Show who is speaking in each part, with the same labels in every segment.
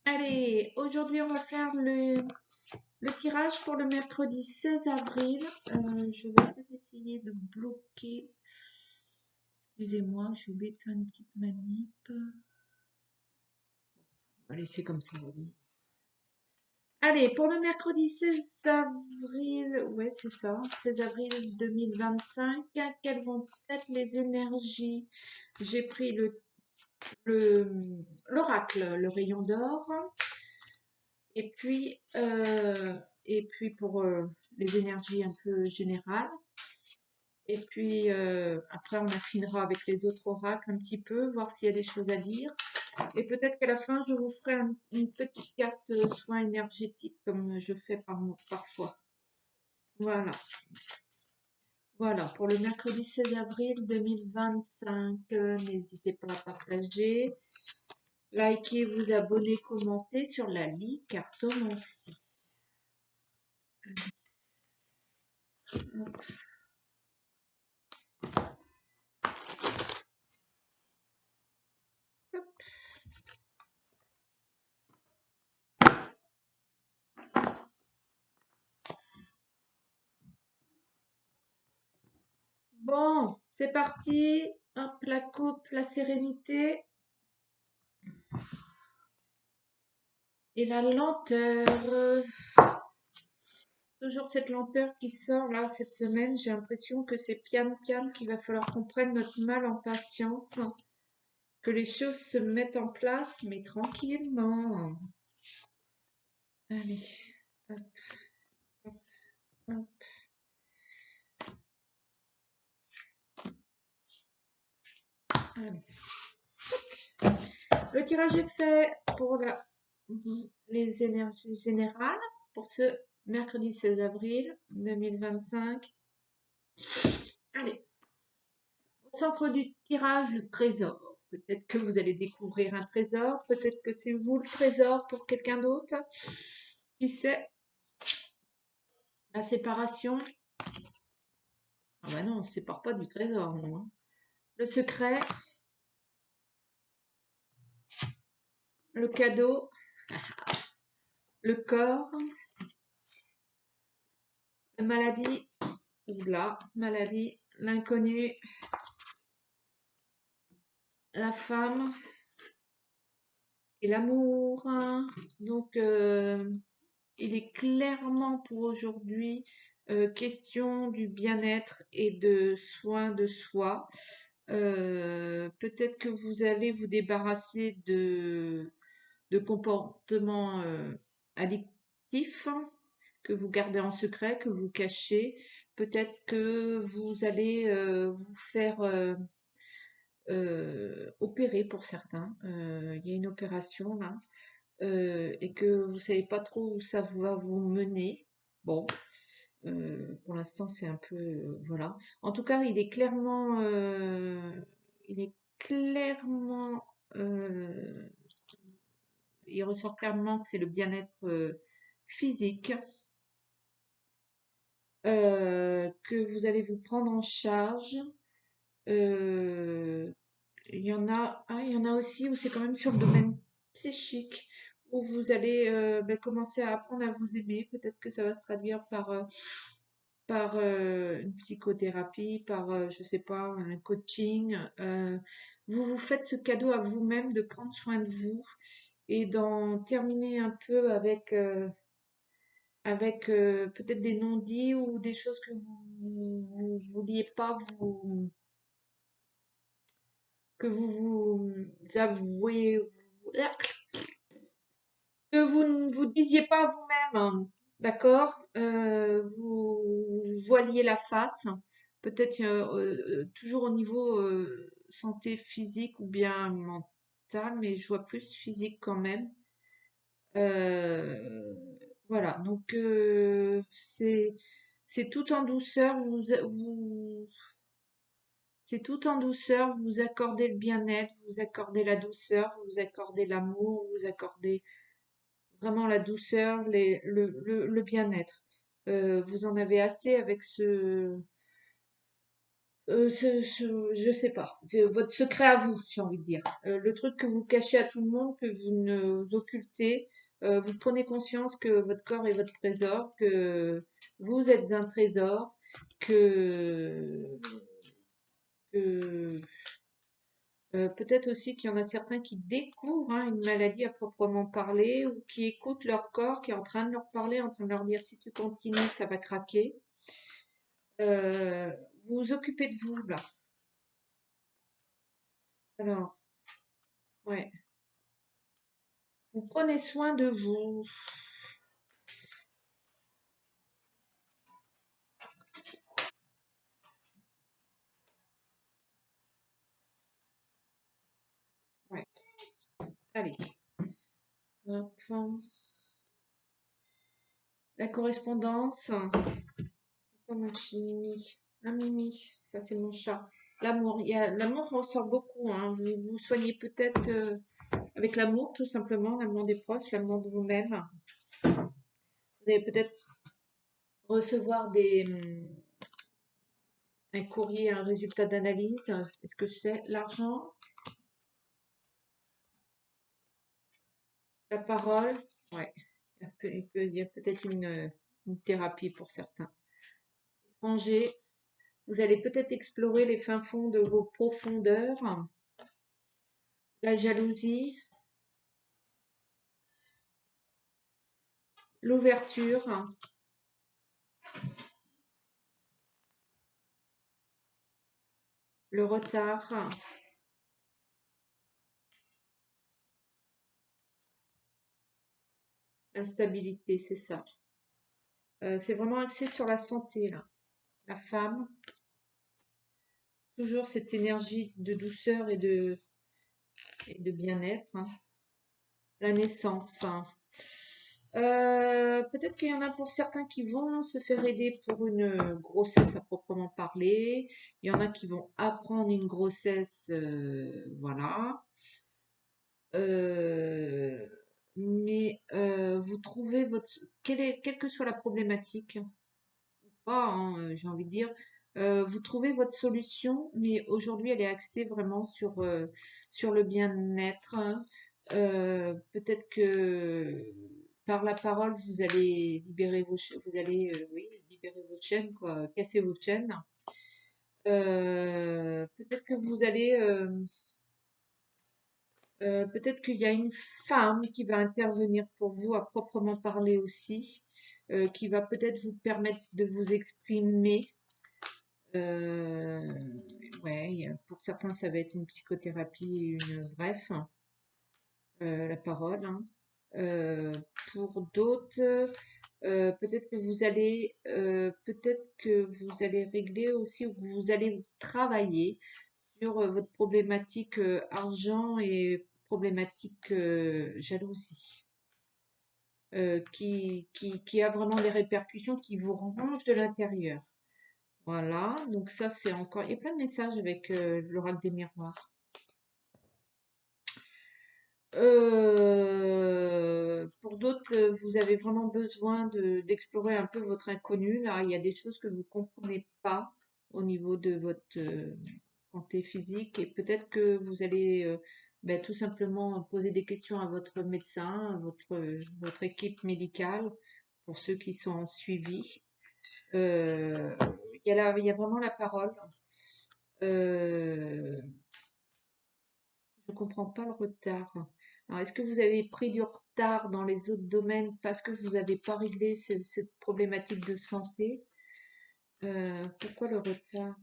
Speaker 1: Allez, aujourd'hui on va faire le tirage pour le mercredi 16 avril. Je vais peut-être essayer de bloquer. Excusez-moi, j'ai oublié de faire une petite manip. On va laisser comme ça. Allez, pour le mercredi 16 avril, ouais c'est ça, 16 avril 2025, quelles vont être les énergies? J'ai pris l'oracle, le rayon d'or. Et puis pour les énergies un peu générales. Et puis après, on affinera avec les autres oracles un petit peu, voir s'il y a des choses à dire. Et peut-être qu'à la fin, je vous ferai une petite carte soin énergétique comme je fais parfois. Voilà. Voilà, pour le mercredi 16 avril 2025. N'hésitez pas à partager, liker, vous abonner, commenter sur la Lie Cartomancie. Bon, c'est parti. Hop, la coupe, la sérénité et la lenteur. Toujours cette lenteur qui sort là cette semaine. J'ai l'impression que c'est piano qu'il va falloir qu'on prenne notre mal en patience, que les choses se mettent en place, mais tranquillement. Allez, hop, hop, hop. Allez. Le tirage est fait pour les énergies générales pour ce mercredi 16 avril 2025. Allez, au centre du tirage, le trésor. Peut-être que vous allez découvrir un trésor, peut-être que c'est vous le trésor pour quelqu'un d'autre. Qui sait? La séparation. Ah bah non, on ne se sépare pas du trésor, non, hein. Le secret. Le cadeau. Le corps. La maladie. Oula, maladie. L'inconnu. La femme. Et l'amour. Donc, il est clairement pour aujourd'hui question du bien-être et de soin de soi. Peut-être que vous allez vous débarrasser de comportements addictifs que vous gardez en secret, que vous cachez. Peut-être que vous allez vous faire opérer pour certains. Il y a une opération là. Et que vous savez pas trop où ça va vous mener. Bon, pour l'instant c'est un peu voilà. En tout cas, il est clairement, il ressort clairement que c'est le bien-être physique, que vous allez vous prendre en charge. Euh, il y en a aussi où c'est quand même sur le domaine psychique, où vous allez commencer à apprendre à vous aimer. Peut-être que ça va se traduire par une psychothérapie, par, je sais pas, un coaching. Vous vous faites ce cadeau à vous-même de prendre soin de vous et d'en terminer un peu avec peut-être des non-dits ou des choses que vous vouliez pas que vous avouez, que vous ne vous disiez pas à vous-même, hein, d'accord? Vous voiliez la face, peut-être toujours au niveau santé physique ou bien mentale, mais je vois plus physique quand même. Euh, voilà, donc c'est tout en douceur. C'est tout en douceur. Vous accordez le bien-être, vous accordez la douceur, vous accordez l'amour, vous accordez vraiment la douceur, le bien-être. Vous en avez assez avec Je sais pas. C'est votre secret à vous, j'ai envie de dire. Le truc que vous cachez à tout le monde, que vous ne occultez, vous prenez conscience que votre corps est votre trésor, que vous êtes un trésor, que, que peut-être aussi qu'il y en a certains qui découvrent hein, une maladie à proprement parler ou qui écoutent leur corps qui est en train de leur parler, en train de leur dire si tu continues, ça va craquer. Euh, vous vous occupez de vous là. Alors, ouais. Vous prenez soin de vous. Ouais. Allez. Hop. La correspondance. Comme un Mimi. Un Mimi. Ça, c'est mon chat. L'amour. L'amour ressort beaucoup. Hein. Vous vous soignez peut-être avec l'amour, tout simplement. L'amour des proches, l'amour de vous-même. Vous allez peut-être recevoir un courrier, un résultat d'analyse. Est-ce que je sais? L'argent, la parole. Ouais. Il y a peut-être une thérapie pour certains. Étranger. Vous allez peut-être explorer les fins fonds de vos profondeurs, la jalousie, l'ouverture, le retard, l'instabilité, c'est ça. C'est vraiment axé sur la santé, là. La femme, toujours cette énergie de douceur et de bien-être, hein. La naissance. Peut-être qu'il y en a pour certains qui vont se faire aider pour une grossesse à proprement parler. Il y en a qui vont apprendre une grossesse, voilà. Euh, mais vous trouvez quelle que soit la problématique, pas, hein, j'ai envie de dire, vous trouvez votre solution, mais aujourd'hui elle est axée vraiment sur le bien-être, hein. Peut-être que par la parole vous allez libérer vous allez oui, libérer vos chaînes, quoi, casser vos chaînes. Peut-être que vous allez peut-être qu'il y a une femme qui va intervenir pour vous à proprement parler aussi, qui va peut-être vous permettre de vous exprimer. Euh, ouais, pour certains, ça va être une psychothérapie, bref, la parole, hein. Euh, pour d'autres, peut-être que vous allez régler aussi, ou que vous allez travailler sur votre problématique argent et problématique jalousie, qui a vraiment des répercussions qui vous rongent de l'intérieur. Voilà, donc ça c'est encore, il y a plein de messages avec l'oracle des miroirs. Pour d'autres, vous avez vraiment besoin d'explorer un peu votre inconnu. Là, il y a des choses que vous comprenez pas au niveau de votre santé physique et peut-être que vous allez ben, tout simplement poser des questions à votre médecin, à votre équipe médicale, pour ceux qui sont en suivi. Euh, il y a vraiment la parole. Euh, Je comprends pas le retard. Alors, est-ce que vous avez pris du retard dans les autres domaines parce que vous n'avez pas réglé cette problématique de santé? Pourquoi le retard?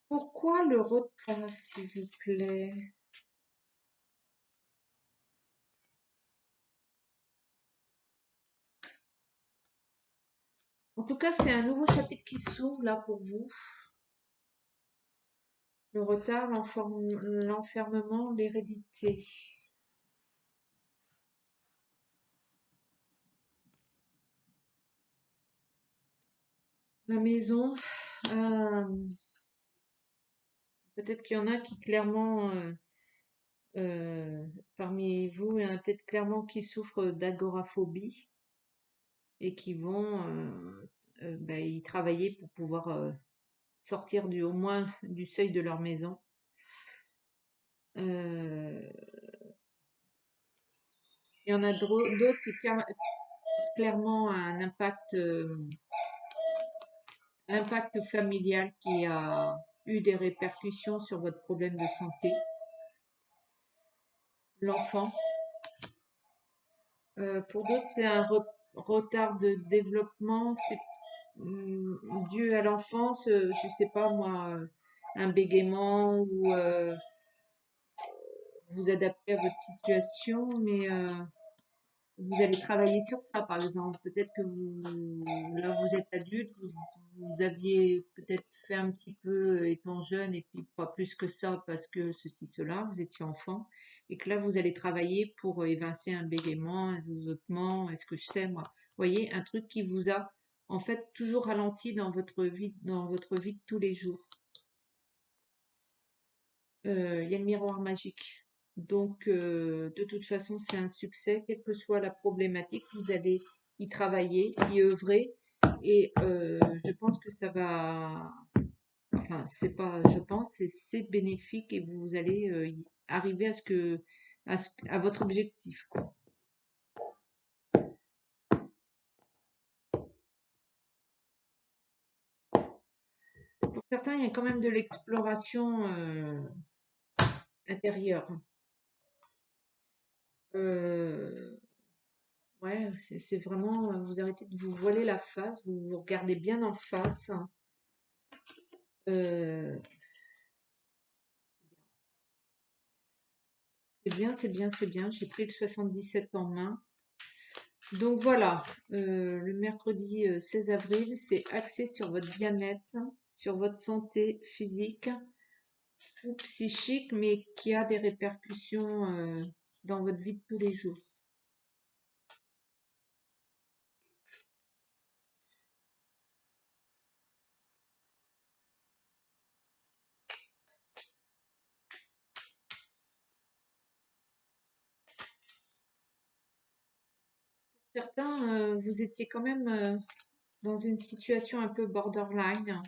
Speaker 1: Pourquoi le retard, s'il vous plaît? En tout cas, c'est un nouveau chapitre qui s'ouvre là pour vous. Le retard, l'enfermement, l'hérédité. La maison, euh, peut-être qu'il y en a qui clairement, euh, parmi vous, il y en a peut-être clairement qui souffrent d'agoraphobie et qui vont ben, y travailler pour pouvoir sortir au moins du seuil de leur maison. Il y en a d'autres, c'est clairement un impact familial qui a eu des répercussions sur votre problème de santé. L'enfant. Pour d'autres, c'est un retard de développement. C'est dû à l'enfance, je sais pas moi, un bégaiement ou vous adapter à votre situation, mais vous allez travailler sur ça, par exemple. Peut-être que là, vous êtes adulte, vous aviez peut-être fait un petit peu étant jeune et puis pas plus que ça parce que ceci, cela, vous étiez enfant, et que là, vous allez travailler pour évincer un bégaiement, un zozotement, est-ce que je sais, moi. Vous voyez, un truc qui vous a en fait toujours ralenti dans votre vie de tous les jours. Il y a le miroir magique. Donc, de toute façon, c'est un succès, quelle que soit la problématique, vous allez y travailler, y œuvrer, et je pense que ça va, enfin, c'est pas, je pense, c'est bénéfique et vous allez y arriver à votre objectif, quoi. Pour certains, il y a quand même de l'exploration intérieure. Euh, ouais, c'est vraiment, vous arrêtez de vous voiler la face, vous vous regardez bien en face. Euh, c'est bien, c'est bien, c'est bien. J'ai pris le 77 en main. Donc voilà, le mercredi 16 avril, c'est axé sur votre bien-être, sur votre santé physique ou psychique, mais qui a des répercussions dans votre vie de tous les jours. Certains, vous étiez quand même dans une situation un peu borderline.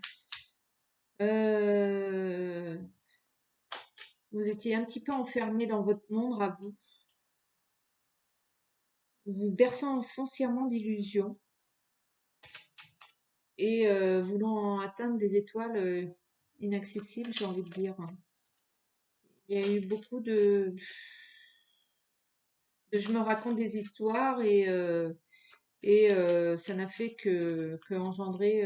Speaker 1: Euh, vous étiez un petit peu enfermé dans votre monde à vous berçant foncièrement d'illusions et voulant atteindre des étoiles inaccessibles, j'ai envie de dire. Il y a eu beaucoup je me raconte des histoires et ça n'a fait que engendrer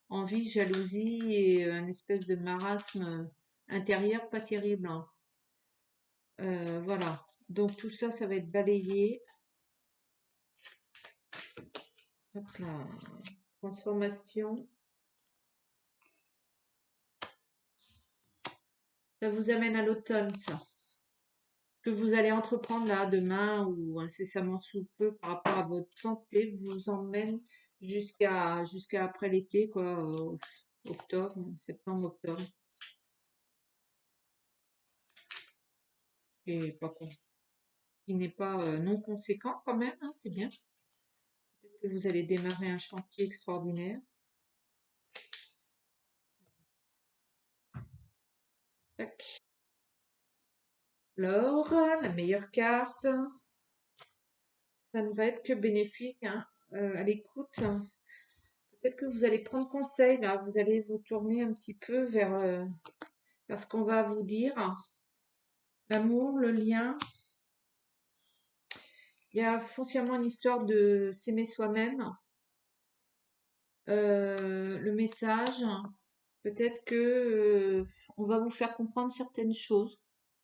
Speaker 1: envie, jalousie et un espèce de marasme intérieur pas terrible, hein. Voilà. Donc tout ça, ça va être balayé. Hop là. Transformation. Ça vous amène à l'automne, ça. Que vous allez entreprendre là demain ou incessamment sous peu par rapport à votre santé vous emmène jusqu'à après l'été, quoi, octobre, septembre, octobre. Et pas con. Il n'est pas non conséquent quand même, hein, c'est bien. Peut-être que vous allez démarrer un chantier extraordinaire. Tac. L'or, la meilleure carte. Ça ne va être que bénéfique, hein, à l'écoute. Peut-être que vous allez prendre conseil là, vous allez vous tourner un petit peu vers ce qu'on va vous dire. L'amour, le lien. Il y a foncièrement une histoire de s'aimer soi-même. Le message, peut-être que on va vous faire comprendre certaines choses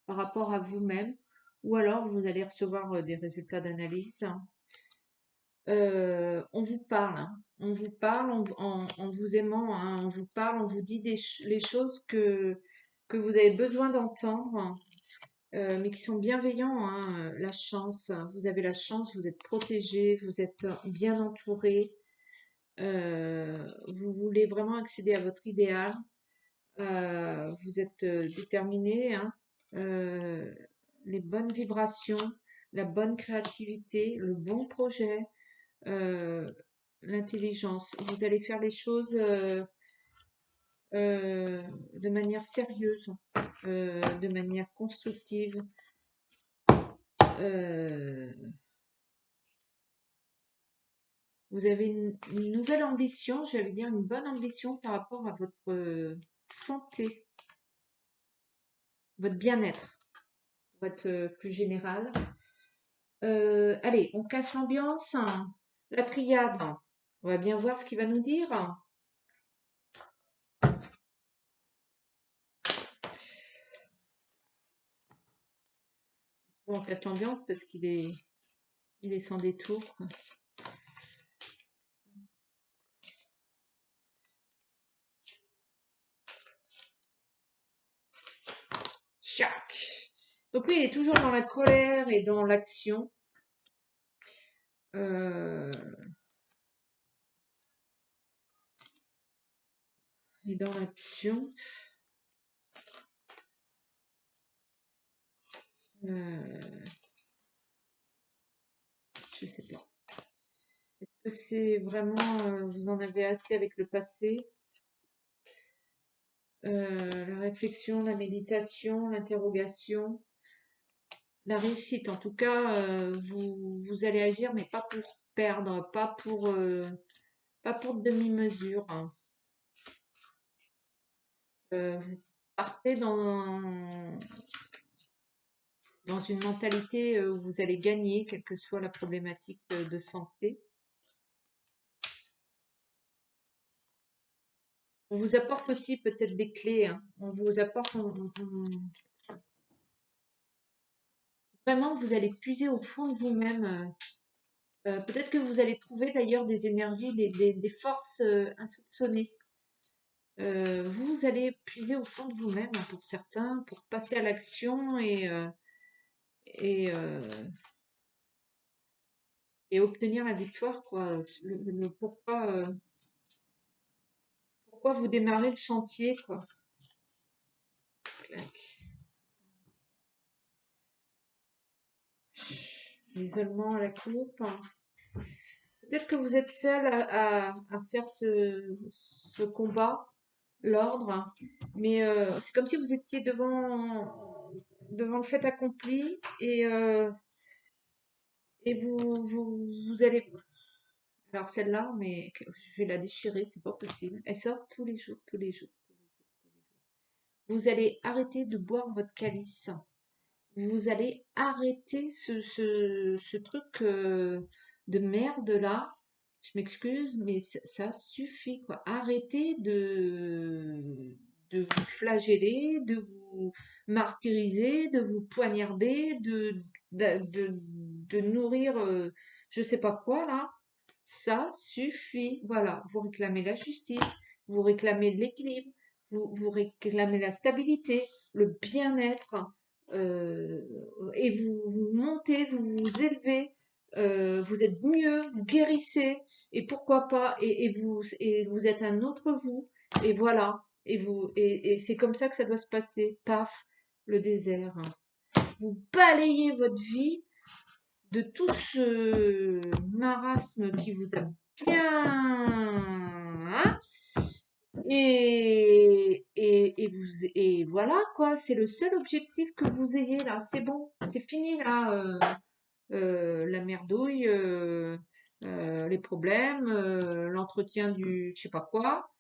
Speaker 1: par rapport à vous-même, ou alors vous allez recevoir des résultats d'analyse. On vous parle, hein. On vous parle en vous aimant, hein. On vous parle, on vous dit les choses que vous avez besoin d'entendre, mais qui sont bienveillants, hein. La chance, vous avez la chance, vous êtes protégé, vous êtes bien entouré, vous voulez vraiment accéder à votre idéal, vous êtes déterminé, hein. Euh, les bonnes vibrations, la bonne créativité, le bon projet, euh, l'intelligence. Vous allez faire les choses de manière sérieuse, de manière constructive. Euh, Vous avez une nouvelle ambition, j'allais dire une bonne ambition par rapport à votre santé, votre bien-être, pour être plus général. Allez, on casse l'ambiance. La triade, on va bien voir ce qu'il va nous dire. Bon, on casse l'ambiance parce il est sans détour, quoi. Tchac. Donc lui, il est toujours dans la colère et dans l'action. Euh, et dans l'action. Je sais pas. Est-ce que c'est vraiment, vous en avez assez avec le passé? La réflexion, la méditation, l'interrogation, la réussite. En tout cas, vous allez agir, mais pas pour perdre, pas pour demi-mesure, hein. Vous partez dans une mentalité où vous allez gagner, quelle que soit la problématique de santé. On vous apporte aussi peut-être des clés, hein. On vous apporte, vraiment, vous allez puiser au fond de vous-même. Peut-être que vous allez trouver d'ailleurs des énergies, des forces insoupçonnées. Vous allez puiser au fond de vous-même, hein, pour certains, pour passer à l'action et, euh, et obtenir la victoire, quoi. Pourquoi vous démarrez le chantier, quoi. Clac. L'isolement à la coupe, hein. Peut-être que vous êtes seul à faire ce combat, l'ordre, hein. Mais c'est comme si vous étiez devant le fait accompli et vous allez. Alors celle-là, mais je vais la déchirer, c'est pas possible. Elle sort tous les jours, tous les jours. Vous allez arrêter de boire votre calice. Vous allez arrêter ce truc de merde là. Je m'excuse, mais ça suffit, quoi. Arrêtez de vous flageller, de vous martyriser, de vous poignarder, de nourrir je sais pas quoi là. Ça suffit. Voilà, vous réclamez la justice, vous réclamez l'équilibre, vous réclamez la stabilité, le bien-être, euh, et vous montez, vous vous élevez, vous êtes mieux, vous guérissez, et pourquoi pas, et vous êtes un autre vous, et voilà, et c'est comme ça que ça doit se passer. Paf, le désert. Vous balayez votre vie de tout ce marasme qui vous a bien, hein, et voilà quoi, c'est le seul objectif que vous ayez là, c'est bon, c'est fini là, la merdouille, les problèmes, l'entretien du je sais pas quoi,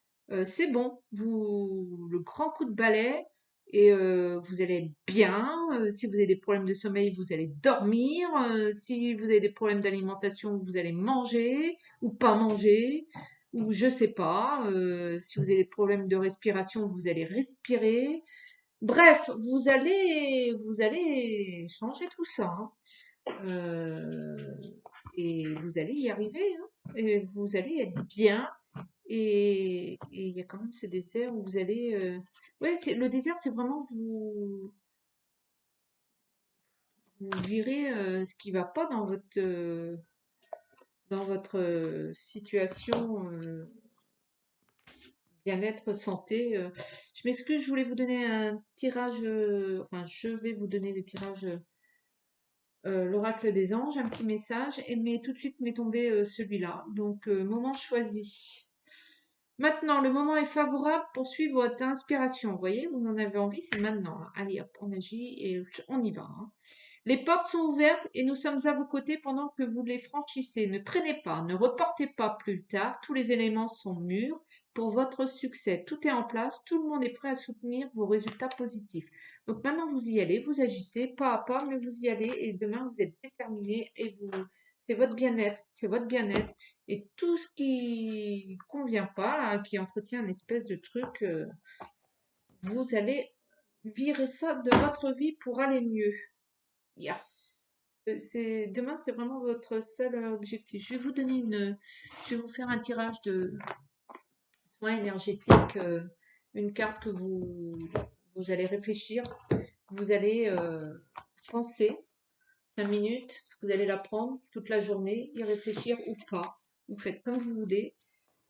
Speaker 1: c'est bon, le grand coup de balai et vous allez être bien. Si vous avez des problèmes de sommeil, vous allez dormir. Si vous avez des problèmes d'alimentation, vous allez manger ou pas manger. Ou je sais pas, si vous avez des problèmes de respiration, vous allez respirer. Bref, vous allez changer tout ça, hein. Euh, et vous allez y arriver, hein. Et vous allez être bien. Et il y a quand même ce désert où vous allez. Ouais, le désert, c'est vraiment vous virez ce qui va pas dans votre situation bien-être, santé. Je m'excuse, je voulais vous donner un tirage. Enfin, je vais vous donner le tirage. L'oracle des anges, un petit message, mais tout de suite m'est tombé celui-là. Donc, moment choisi. Maintenant, le moment est favorable pour suivre votre inspiration. Vous voyez, vous en avez envie, c'est maintenant, hein. Allez, hop, on agit et on y va, hein. Les portes sont ouvertes et nous sommes à vos côtés pendant que vous les franchissez. Ne traînez pas, ne reportez pas plus tard. Tous les éléments sont mûrs pour votre succès. Tout est en place, tout le monde est prêt à soutenir vos résultats positifs. Donc maintenant, vous y allez, vous agissez pas à pas, mais vous y allez et demain, vous êtes déterminé et c'est votre bien-être, c'est votre bien-être. Et tout ce qui convient pas, là, qui entretient une espèce de truc, vous allez virer ça de votre vie pour aller mieux. Yeah. Demain, c'est vraiment votre seul objectif. Je vais vous faire un tirage de soins énergétiques, une carte que vous allez réfléchir, vous allez penser 5 minutes, vous allez la prendre toute la journée, y réfléchir ou pas. Vous faites comme vous voulez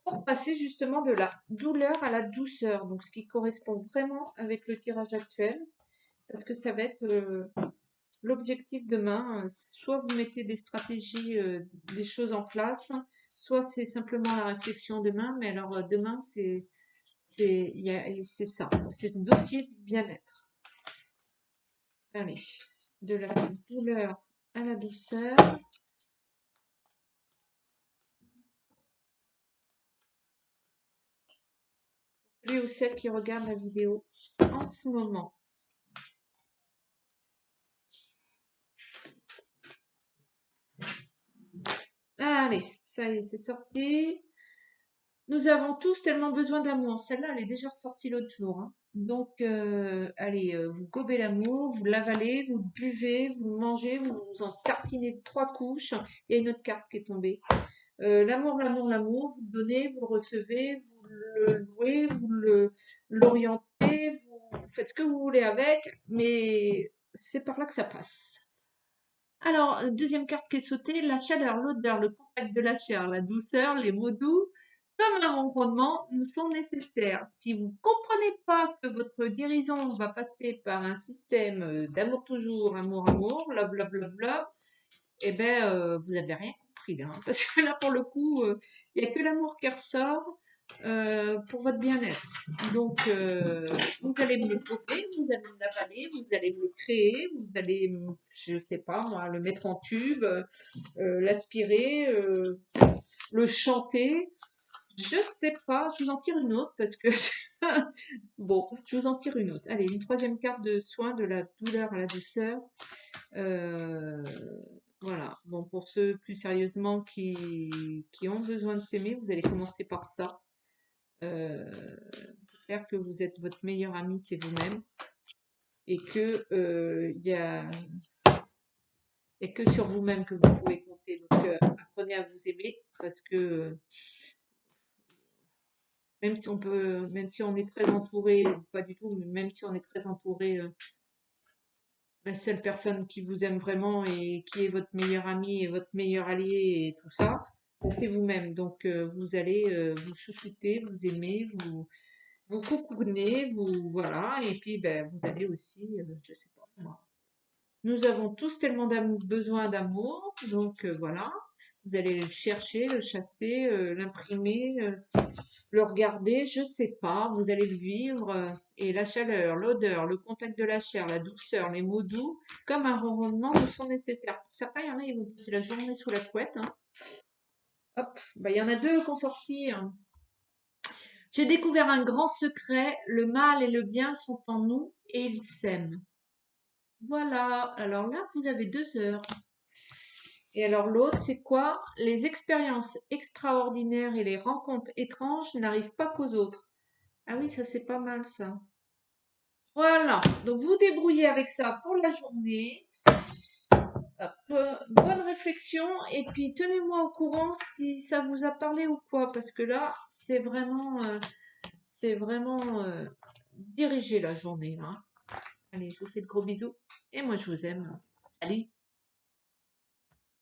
Speaker 1: pour passer justement de la douleur à la douceur. Donc, ce qui correspond vraiment avec le tirage actuel, parce que ça va être l'objectif demain. Soit vous mettez des stratégies, des choses en place, soit c'est simplement la réflexion demain. Mais alors demain, c'est ça, c'est ce dossier du bien-être. Allez, de la douleur à la douceur. Lui ou celle qui regarde la vidéo en ce moment. Allez, ça y est, c'est sorti. Nous avons tous tellement besoin d'amour. Celle-là, elle est déjà ressortie l'autre jour, hein. Donc, allez, vous gobez l'amour, vous l'avalez, vous le buvez, vous le mangez, vous en tartinez de 3 couches. Il y a une autre carte qui est tombée. L'amour, l'amour, l'amour, vous le donnez, vous le recevez, vous le louez, l'orientez, vous faites ce que vous voulez avec, mais c'est par là que ça passe. Alors, deuxième carte qui est sautée, la chaleur, l'odeur, le contact de la chair, la douceur, les mots doux, comme un ronronnement, nous sont nécessaires. Si vous ne comprenez pas que votre guérison va passer par un système d'amour toujours, amour, amour, love, love, love, love, eh ben, vous n'avez rien compris là, hein. Parce que là, pour le coup, il n'y a que l'amour qui ressort pour votre bien-être. Donc, vous allez me le couper, vous allez me l'avaler, vous allez me le créer, vous allez, je sais pas moi, le mettre en tube, l'aspirer, le chanter. Je sais pas, je vous en tire une autre parce que bon, je vous en tire une autre. Allez, une troisième carte de soin de la douleur à la douceur. Euh, voilà. Bon, pour ceux plus sérieusement qui ont besoin de s'aimer, vous allez commencer par ça. Faire que vous êtes votre meilleur ami, c'est vous-même. Et que y a que sur vous-même que vous pouvez compter. Donc apprenez à vous aimer parce que même si on est très entouré, pas du tout, mais même si on est très entouré, la seule personne qui vous aime vraiment et qui est votre meilleur ami et votre meilleur allié et tout ça, ben, c'est vous-même. Donc vous allez vous chouchouter, vous aimer, vous coucouner, vous voilà, et puis ben vous allez aussi, je sais pas moi. Nous avons tous tellement besoin d'amour, donc voilà. Vous allez le chercher, le chasser, l'imprimer, le regarder, je sais pas, vous allez le vivre, et la chaleur, l'odeur, le contact de la chair, la douceur, les mots doux, comme un ronronnement nous sont nécessaires. Pour certains, il y en a, ils vont passer la journée sous la couette, hein. Hop, bah, il y en a deux qui ont sorti, hein. J'ai découvert un grand secret, le mal et le bien sont en nous et ils s'aiment. Voilà, alors là, vous avez 2 heures. Et alors l'autre, c'est quoi? Les expériences extraordinaires et les rencontres étranges n'arrivent pas qu'aux autres. Ah oui, ça c'est pas mal ça. Voilà, donc vous débrouillez avec ça pour la journée. Hop, bonne réflexion et puis tenez-moi au courant si ça vous a parlé ou quoi, parce que là, c'est vraiment dirigé la journée, là. Allez, je vous fais de gros bisous et moi je vous aime. Salut!